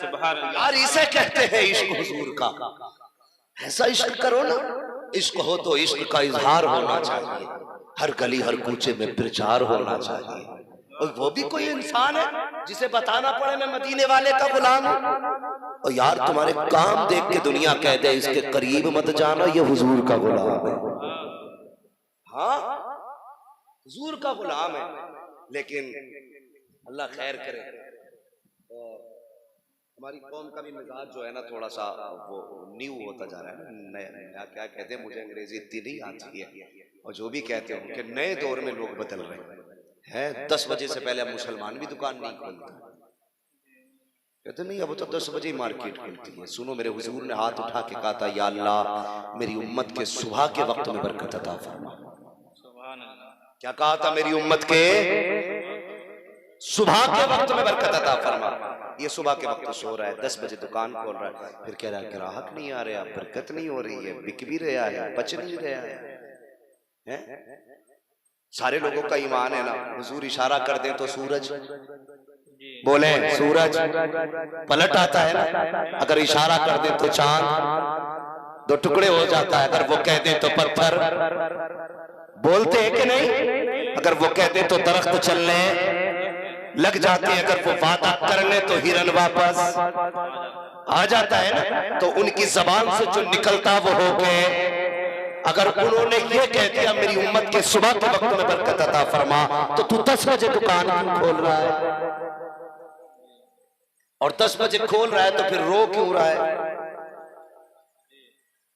सुभान अल्लाह। यार इसे कहते हैं इश्क हुजूर का। ऐसा इश्क करो ना, इश्क हो तो इश्क का इजहार होना चाहिए, हर गली हर कूचे में प्रचार होना चाहिए। और वो भी कोई इंसान है जिसे बताना पड़े मैं मदीने वाले का गुलाम हूं। और यार तुम्हारे काम देख के दुनिया कह दे इसके करीब मत जाना, ये हुजूर का गुलाम है। हाँ हुजूर का गुलाम है। लेकिन अल्लाह खैर करे, हमारी कौम का भी मिजाज जो है ना थोड़ा सा वो न्यू होता जा रहा है ना, नया क्या कहते हैं, मुझे अंग्रेजी इतनी नहीं आती है, और जो भी कहते हैं कि नए दौर में लोग बदल रहे हैं। 10 बजे से पहले अब मुसलमान भी दुकान नहीं खोलते, कहते नहीं अब तो 10 बजे ही मार्केट खुलती है। सुनो मेरे हुजूर ने हाथ उठा के कहा था, या अल्लाह मेरी उम्मत के सुबह के वक्त में बरकत अता फरमा। क्या कहा था? मेरी उम्मत के सुबह के वक्त में बरकत अता फरमा। ये सुबह के वक्त सो रहा है, 10 बजे दुकान खोल रहा है, फिर कह रहा है ग्राहक नहीं आ रहे, बरकत नहीं हो रही है, बिक भी रहा है, बच नहीं रहा है? सारे लोगों का ईमान है ना। हुजूर इशारा कर दें तो सूरज, बोले सूरज पलट आता है ना, अगर इशारा कर दें तो चांद 2 टुकड़े हो जाता है, अगर वो कह दें तो पत्थर बोलते हैं कि नहीं, अगर वो कह दें तो दरख्त चलने लग जाते हैं, अगर वो वादा कर ले तो हिरन वापस आ जाता है ना। तो उनकी जबान से जो निकलता वो हो गए, अगर उन्होंने ये कह दिया मेरी उम्मत के सुबह के वक्त में बरकत अता फरमा, तो तू 10 बजे दुकान क्यों खोल रहा है? और 10 बजे खोल रहा है तो फिर रो क्यों रहा है?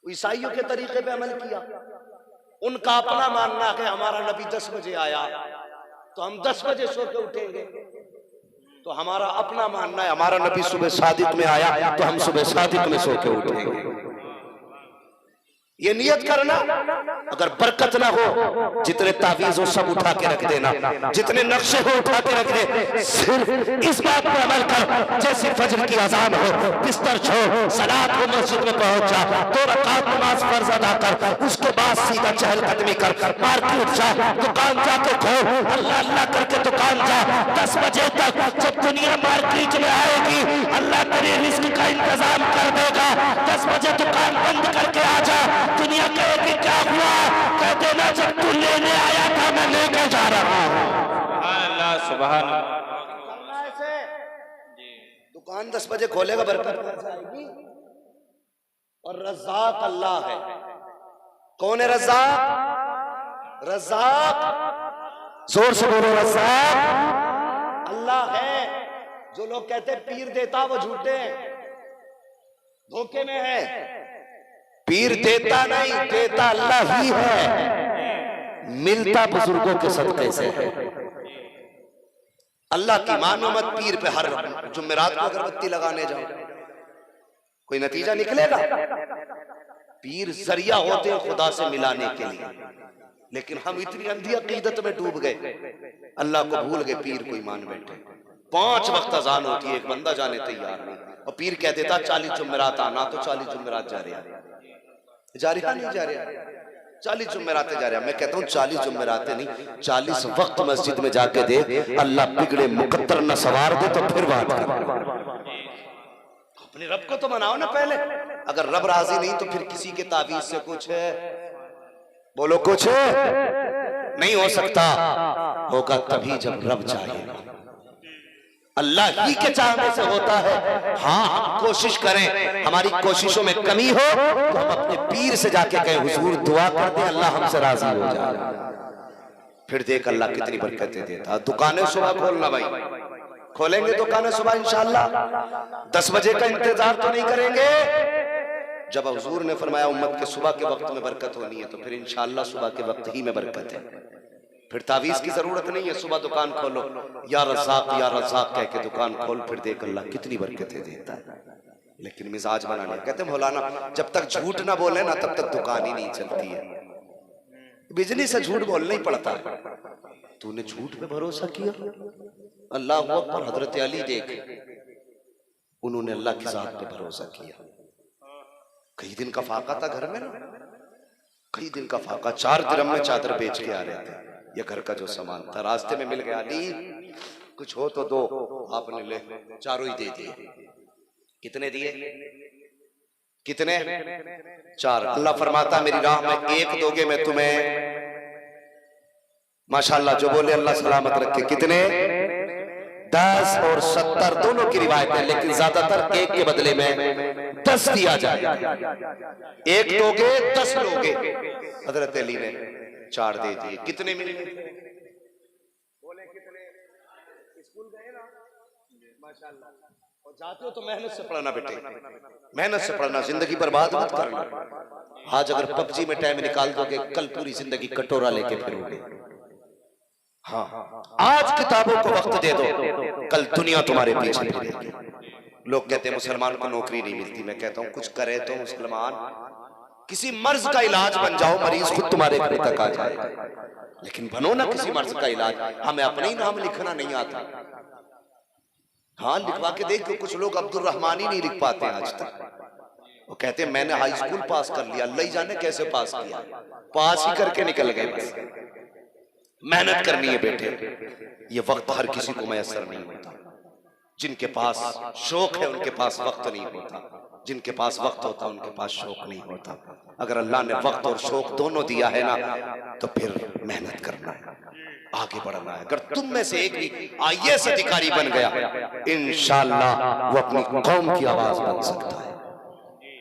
ईसाइयों के तरीके पे अमल किया। उनका अपना मानना है हमारा नबी 10 बजे आया तो हम 10 बजे सो के उठेंगे, तो हमारा अपना मानना है हमारा नबी सुबह सादिक में आया तो हम सुबह सादिक में सो के उठेंगे। ये नियत करना, अगर बरकत ना हो जितने तावीज हो सब उठा के रख देना, जितने नक्शे हो उठा के रख दे, सिर्फ इस बात पर अमल कर जैसे फजर की अजान हो बिस्तर छोड़ सलात को मस्जिद में पहुंच जा, 2 रकात नमाज फर्ज अदा कर, उसके बाद सीधा चहलकदमी कर, मार्केट जा, दुकान जाके खोल, अल्लाह अल्लाह करके दुकान जा। 10 बजे तक जब दुनिया मार्केट में आएगी अल्लाह तेरे रिस्क का इंतजाम कर देगा। 10 बजे दुकान बंद करके आ जा, दुनिया कहेगी क्या हुआ, कह देना जब तू लेने आया था मैं लेके जा रहा हूं। अल्लाह सुभान अल्लाह। दुकान 10 बजे खोलेगा बरकत आएगी। और रज़ाक अल्लाह है। कौन है रज़ाक? रज़ाक जोर से बोलो, रज़ाक अल्लाह है। जो लोग कहते हैं पीर देता वो झूठे हैं, धोखे में है। पीर देता नहीं, देता अल्लाह ही है, मिलता बुजुर्गों के सदक़े से है। अल्लाह की मानो मत, पीर पे हर जुमेरात को अगरबत्ती लगाने जाओ, कोई नतीजा निकलेगा? पीर जरिया होते हैं खुदा से मिलाने के लिए, लेकिन हम इतनी अंधी अकीदत में डूब गए, अल्लाह को भूल गए, पीर को ईमान बैठे। 5 वक्त अजान होती है, एक बंदा जाने तैयार नहीं, और पीर कह देता 40 जुमेरात आना, तो 40 जुमेरात जा रहा नहीं जा रहा, 40 जुमेरातें जा रहा। मैं कहता हूँ 40 जुमेरातें नहीं, 40 वक्त मस्जिद में जाके दे, अल्लाह बिगड़े मुकद्दर न सवार दे तो फिर बात कर। अपने रब को तो मनाओ ना पहले, अगर रब राजी नहीं तो फिर किसी के तावीज से कुछ है, बोलो कुछ नहीं हो सकता। होगा तभी जब रब चाहेगा, अल्लाह ही के चाहने से होता है। हाँ हम कोशिश करें, हमारी कोशिशों में कमी हो तो हम अपने पीर से जाके कहें हुजूर दुआ कर दे अल्लाह हमसे राजी हो जाए, फिर देख अल्लाह कितनी बरकतें देता। दुकानें सुबह खोलना भाई, खोलेंगे दुकानें सुबह इंशाअल्लाह। 10 बजे का इंतजार तो नहीं करेंगे। जब हुजूर ने फरमाया उम्मत के सुबह के वक्त में बरकत होनी है तो फिर इंशाअल्लाह सुबह के वक्त ही में बरकत है। फिर तावीज की जरूरत नहीं है, सुबह दुकान खोलो या रज़ाक कह के दुकान खोल, फिर देख अल्लाह कितनी बरकतें देता है। लेकिन मिजाज बनाने कहते मौलाना जब तक झूठ ना बोले ना तब तक दुकान ही नहीं चलती है। बिजली से झूठ बोलना ही पड़ता है। तूने झूठ पे भरोसा किया, अल्लाह अकबर। हजरत अली देख, उन्होंने अल्लाह की जात पे भरोसा किया। कई दिन का फाका था घर में ना, कई दिन का फाका, 4 दिरहम में चादर बेच के आ रहे थे, ये घर का जो सामान था। रास्ते में मिल गया, अली कुछ हो तो दो, आपने ले 4 ही दे दिए। कितने दिए? कितने? 4। अल्लाह फरमाता मेरी राह में एक दोगे मैं तुम्हें, माशाल्लाह जो बोले अल्लाह सलामत रखे, कितने? 10 और 70 दोनों की रिवायत है, लेकिन ज्यादातर एक के बदले में 10 दिया जाए। एक दोगे 10 लोगे। हजरत अली ने 4 दे दिए। कितने मिले? बोले कितने? स्कूल गए ना माशाल्लाह, और जाते हो तो मेहनत से पढ़ना बेटे, मेहनत से पढ़ना, जिंदगी बर्बाद मत करना। आज अगर पबजी में टाइम निकाल दोगे, कल पूरी जिंदगी कटोरा लेके फिरोगे। हाँ, आज किताबों को वक्त दे दो, कल दुनिया तुम्हारे पीछे फिरेगी। लोग कहते हैं मुसलमान को नौकरी नहीं मिलती, मैं कहता हूं कुछ करे तो मुसलमान किसी मर्ज का इलाज बन जाओ, मरीज खुद तुम्हारे घर तक आ जाए। लेकिन बनो ना किसी मर्ज का इलाज। हमें अपने ही नाम लिखना नहीं आता। हाँ, लिखवा के देखो, कुछ लोग अब्दुल रहमान ही नहीं लिख पाते आज तक। वो कहते हैं मैंने हाई स्कूल पास कर लिया, अल्लाह ही जाने कैसे पास किया, पास ही करके निकल गए बस। मेहनत करनी है बेटे, ये वक्त हर किसी को मैसर नहीं होता। जिनके पास शौक है उनके पास वक्त नहीं होता, जिनके पास वक्त होता उनके पास शौक नहीं होता। अगर अल्लाह ने वक्त और शौक दोनों दिया है ना, तो फिर मेहनत करना है, आगे बढ़ना है। अगर तुम में से एक भी IAS अधिकारी बन गया, इंशाअल्लाह वो अपनी कौम की आवाज बन सकता है,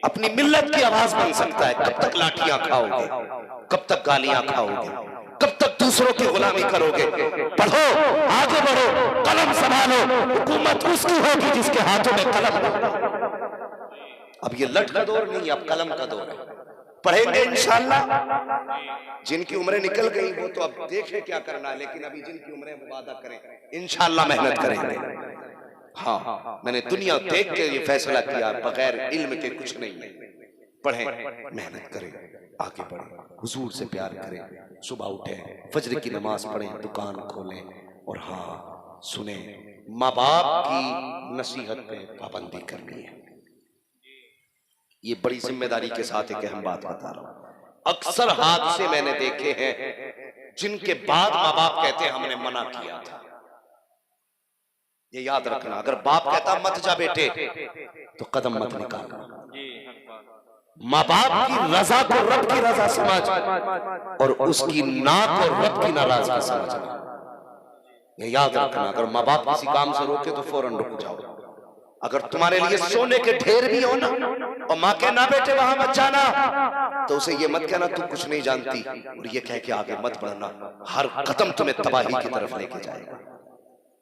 अपनी मिल्लत की आवाज बन सकता है। कब तक लाठियां खाओगे, कब तक गालियां खाओगे, कब तक दूसरों की गुलामी करोगे? पढ़ो, आगे बढ़ो, कलम संभालो। हुकूमत उसकी होगी जिसके हाथों में कलम होगा। अब ये लठ का दौर नहीं, अब कलम का दौर है। पढ़ेंगे इंशाअल्लाह। जिनकी उम्रें निकल गई वो तो अब देखें क्या करना है, लेकिन अभी जिनकी उम्रें वो वादा करें इंशाअल्लाह मेहनत करेंगे। हाँ, मैंने दुनिया देख के ये फैसला किया, बगैर इल्म के कुछ नहीं है। पढ़ें, मेहनत करें, आगे बढ़ें, हुजूर से प्यार करें, सुबह उठें, फजर की नमाज पढ़ें, दुकान खोलें, और हाँ सुने, माँ बाप की नसीहत पे पाबंदी करनी है। ये बड़ी जिम्मेदारी के साथ एक अहम बात बता रहा हूं। अक्सर हादसे मैंने देखे हैं जिनके बाद माँ बाप कहते हैं हमने मना किया था। ये याद रखना, अगर बाप कहता मत जा बेटे तो कदम मत निकालना। माँ बाप की रजा को रब की रजा समझ, और उसकी ना को रब की नाराजगी समझना। ये याद रखना, अगर माँ बाप किसी काम से रोके तो फौरन रुक जाओ। अगर तुम्हारे लिए सोने के ढेर भी हो ना, और माँ के ना बेटे वहां मत जाना, तो उसे ये मत कहना तू कुछ नहीं जानती, और ये कह के आगे मत बढ़ना। हर कदम तुम्हें तबाही की तरफ लेके जाएगा।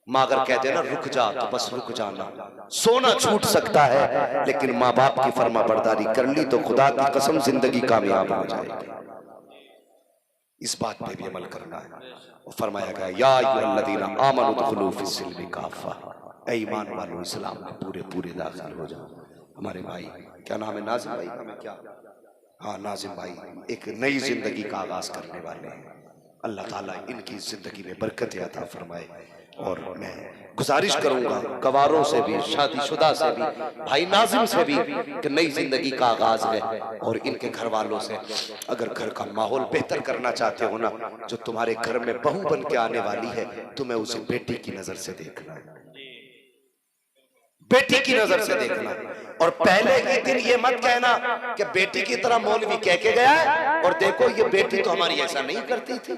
माँ अगर कह देना रुक जा तो बस रुक जाना। सोना छूट सकता है, लेकिन माँ बाप की फर्मा बरदारी कर ली तो खुदा की कसम जिंदगी कामयाब हो जाएगी। इस बात पे भी अमल करना है। और फरमाया गया या अय्युहल्लज़ीना आमनू दुखुलू फिस्सिल्मी काफ़ा, ऐ ईमान वालों इस्लाम में पूरे पूरे दाखिल हो जाओ। हमारे भाई, क्या नाम है, नाजिम भाई का, मैं क्या, हाँ नाजिम भाई एक नई जिंदगी का आगाज करने वाले हैं। अल्लाह ताला इनकी जिंदगी में बरकत अता फरमाए। और मैं गुजारिश करूंगा गवारों से भी, शादीशुदा से भी, भाई नाजिम से भी, कि नई जिंदगी का आगाज है। और इनके घर वालों से, अगर घर का माहौल बेहतर करना चाहते हो ना, जो तुम्हारे घर में बहू बन के आने वाली है, तुम्हें उसे बेटी की नजर से देखना है, बेटी की नजर से देखना। और पहले ही दिन ये मत कहना कि बेटी की तरह मौलवी कह के गया है, और देखो ये बेटी तो हमारी ऐसा नहीं करती थी।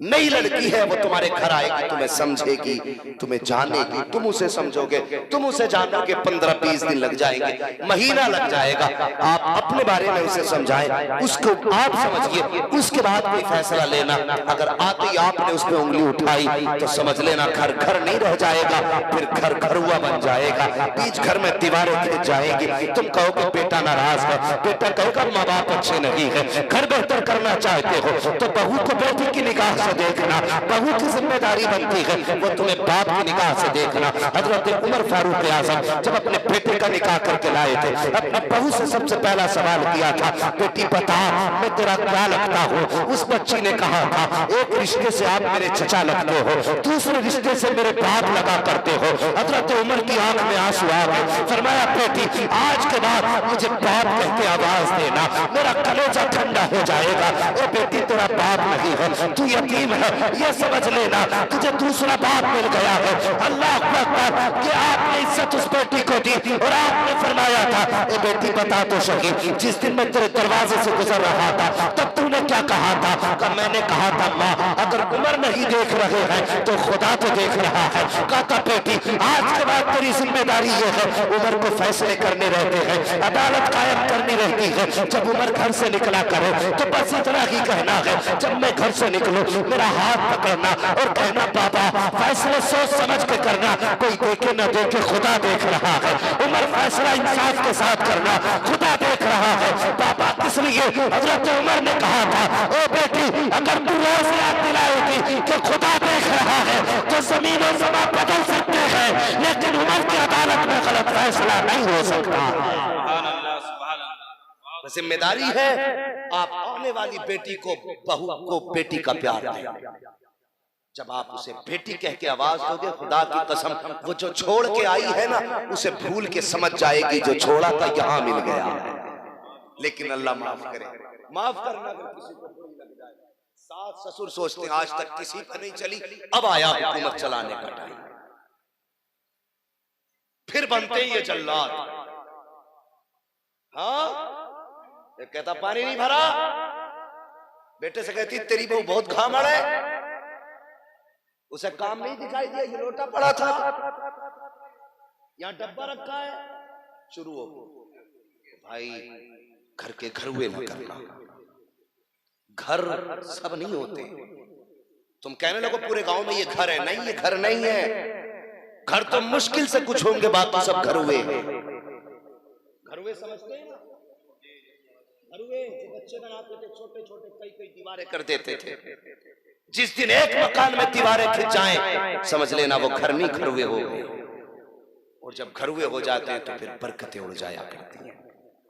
नई लड़की है, वो तुम्हारे घर आएगी, तुम्हें समझेगी, तुम्हें जानेगी, तुम उसे समझोगे, तुम उसे जानोगे। 15-20 दिन लग जाएंगे, महीना लग जाएगा। आप अपने बारे में उसे समझाएं, उसको आप समझिए, उसके बाद कोई फैसला लेना। अगर आते ही आपने उस पर उंगली उठाई तो समझ लेना घर घर नहीं रह जाएगा, फिर घर घरुआ बन जाएगा। बीच घर में दीवारें खिंच जाएंगी। तुम कहोगे बेटा नाराज है, बेटा कहोगा माँ बाप अच्छे नहीं है। घर बेहतर करना चाहते हो तो बहू को बेटी की निगाह से देखना, बहू की जिम्मेदारी बनती है वो तुम्हें बाप की निगाह से देखना। हजरत उमर फारूक आजम जब अपने बेटे का निकाह करके लाए थे, अपनी बहू से सबसे पहला सवाल किया था, बेटी बता मैं तेरा क्या लगता हूँ। उस बच्ची ने कहा था, एक रिश्ते से आप मेरे चचा लगते हो, दूसरे रिश्ते से मेरे बाप लगा करते हो। हजरत उमर की आंख में आंसू आ गए। फरमाया बेटी आज के बाद मुझे बाप कह के आवाज देना, मेरा कलेजा ठंडा हो जाएगा। ओ बेटी तेरा बाप नहीं है, तू यतीम रहीम है, ये समझ लेना तुझे दूसरा बाप मिल गया है। अल्लाह अकबर कि आपने इज्जत उस बेटी को दी और आपने फरमाया था ए बेटी बता तो सही, जिस दिन मैं तेरे दरवाजे से गुजर रहा था तब तूने क्या कहा था? कहा मैंने कहा था माँ अगर उमर नहीं देख रहे हैं तो खुदा तो देख रहा है। कहा था बेटी आज के बाद तेरी जिम्मेदारी ये है उमर को फैसले करने रहते हैं, अदालत कायम करनी रहती है। जब उमर घर से निकला करे तो बस इतना ही कहना है जब मैं घर से निकलूं मेरा हाथ पकड़ना और कहना बाबा फैसले सोच समझ के करना, कोई देखे न देखे खुदा देख रहा है। उमर फैसला इंसाफ के साथ करना, खुदा देख रहा है। बाबा इसलिए हजरत उमर ने कहा था ओ बेटी अगर तू रोज याद दिलाएगी कि खुदा देख रहा है तो जमीन और समा बदल सकते हैं, लेकिन उमर की अदालत में गलत फैसला नहीं हो सकता। जिम्मेदारी है आप आने वाली बेटी को, बहू को बेटी का प्यार दें। जब आप उसे बेटी कह के आवाज दोगे खुदा की कसम वो जो छोड़ के आई है ना उसे भूल के समझ जाएगी जो छोड़ा था यहाँ मिल गया है। लेकिन अल्लाह माफ करे, माफ करना अगर किसी को बुरी लग जाए। सास ससुर सोचते हैं आज तक किसी पर नहीं चली, अब आया हुकूमत चलाने का टाइम, फिर बनते ये जल्लाद। हाँ ये कहता पानी नहीं भरा, बेटे से कहती तेरी बहू बहुत घामड़ है, उसे काम नहीं दिखाई दिया, ये लोटा पड़ा था, यहाँ डब्बा रखा है, शुरू हो भाई घर के घर हुए न करना। घर सब नहीं होते, तुम कहने लगो पूरे गांव में ये घर है, नहीं ये घर नहीं है। घर तो मुश्किल से कुछ होंगे, बाकी सब घर हुए। घर हुए समझते हैं ना, घर हुए जो बच्चे बनाते थे छोटे छोटे कई कई दीवारें कर देते थे। जिस दिन एक मकान में दीवारें खिंच जाएं समझ लेना वो घर नहीं घर हुए हो गए। और जब घर हुए हो जाते हैं तो फिर बरकतें उड़ जाया करती हैं।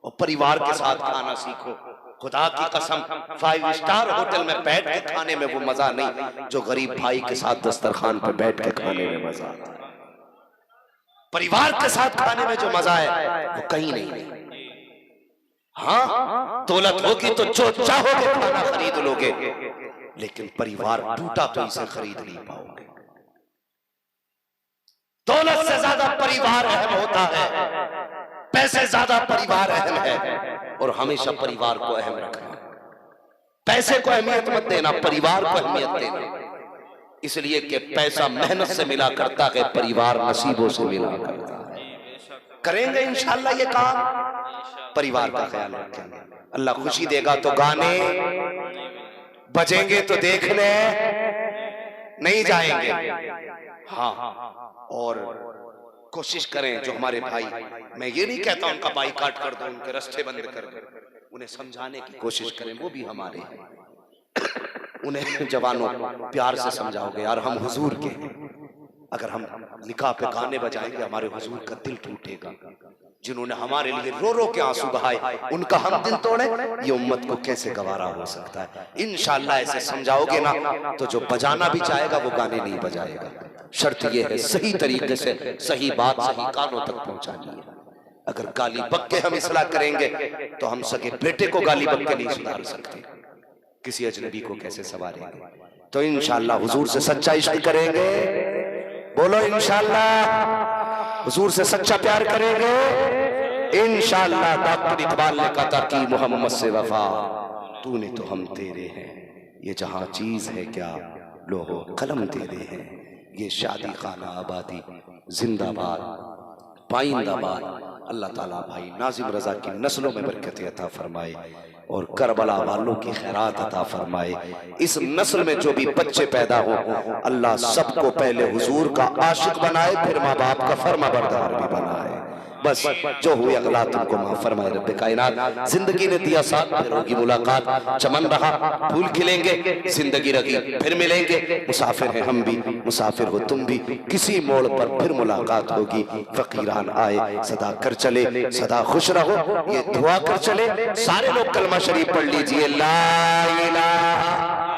और परिवार के साथ खाना सीखो, खुदा की कसम 5 स्टार होटल में बैठ के खाने में वो मजा नहीं जो गरीब भाई के साथ दस्तरखान पर बैठ के खाने में मजा आता है। परिवार के साथ खाने में जो मजा है वो कहीं नहीं। हाँ दौलत होगी तो जो चाहोगे खाना खरीद लोगे, लेकिन परिवार टूटा तो इसे खरीद नहीं पाओगे। दौलत से ज्यादा परिवार अहम होता है, पैसे ज्यादा परिवार अहम है। और हमेशा परिवार को अहम रखना, पैसे को अहमियत मत देना, परिवार को अहमियत देना। इसलिए कि पैसा मेहनत से मिला करता है, परिवार नसीबों से मिला करता है। करेंगे इंशाअल्लाह ये काम, परिवार का ख्याल रखेंगे, अल्लाह खुशी देगा। तो गाने बजेंगे तो देखने नहीं जाएंगे। हाँ और कोशिश करें जो हमारे भाई, मैं ये नहीं कहता उनका बाइकाट कर दो, उनके रास्ते बंद कर दो, उन्हें समझाने की कोशिश करें, वो भी हमारे हैं। उन्हें जवानों प्यार से समझाओगे यार हम हुजूर के, अगर हम निकाह पे गाने बजाएंगे हमारे हुजूर का दिल टूटेगा। जिन्होंने हमारे लिए रो रो के आंसू बहाए उनका हम दिल तोड़े, ये उम्मत को कैसे गवारा हो सकता है। इंशाअल्लाह ऐसे समझाओगे ना तो जो बजाना भी चाहेगा वो गाने नहीं बजाएगा। शर्त ये है सही तरीके से सही बात सही कानों तक पहुंचानी है। अगर गाली बक के हम इस्लाह करेंगे तो हम सगे बेटे को गाली बक के नहीं सुधार सकते, किसी अजनबी को कैसे संवारेंगे। तो इंशाअल्लाह हुजूर से सच्चा इश्क करेंगे, बोलो इंशाअल्लाह हुजूर से सच्चा प्यार करेंगे इंशाअल्लाह। डॉक्टर इकबाल ने कहा था कि मोहम्मद से वफा तूने तो हम तेरे हैं, ये जहां चीज है क्या लोहो कलम तेरे हैं। ये शादी खाना आबादी जिंदाबाद पाइंदाबाद। अल्लाह ताला भाई नाजिम रजा की नस्लों में बरकत अता फरमाए और करबला वालों की खैरात अता फरमाए। इस नस्ल में जो भी बच्चे पैदा हो अल्लाह सबको पहले हुजूर का आशिक बनाए, फिर माँ बाप का फर्मा बरदार भी बनाए। बस जो हुए अगला तुमको माफ फरमाए रब्बे कायनात। जिंदगी ने दिया साथ, फिर होगी मुलाकात, चमन रहा फूल खिलेंगे, जिंदगी रही फिर मिलेंगे। मुसाफिर हैं हम भी, मुसाफिर हो तुम भी, किसी मोड़ पर फिर मुलाकात होगी। फकीरान आए सदा कर चले, सदा खुश रहो ये दुआ कर चले। सारे लोग कलमा शरीफ पढ़ लीजिए, ला इलाहा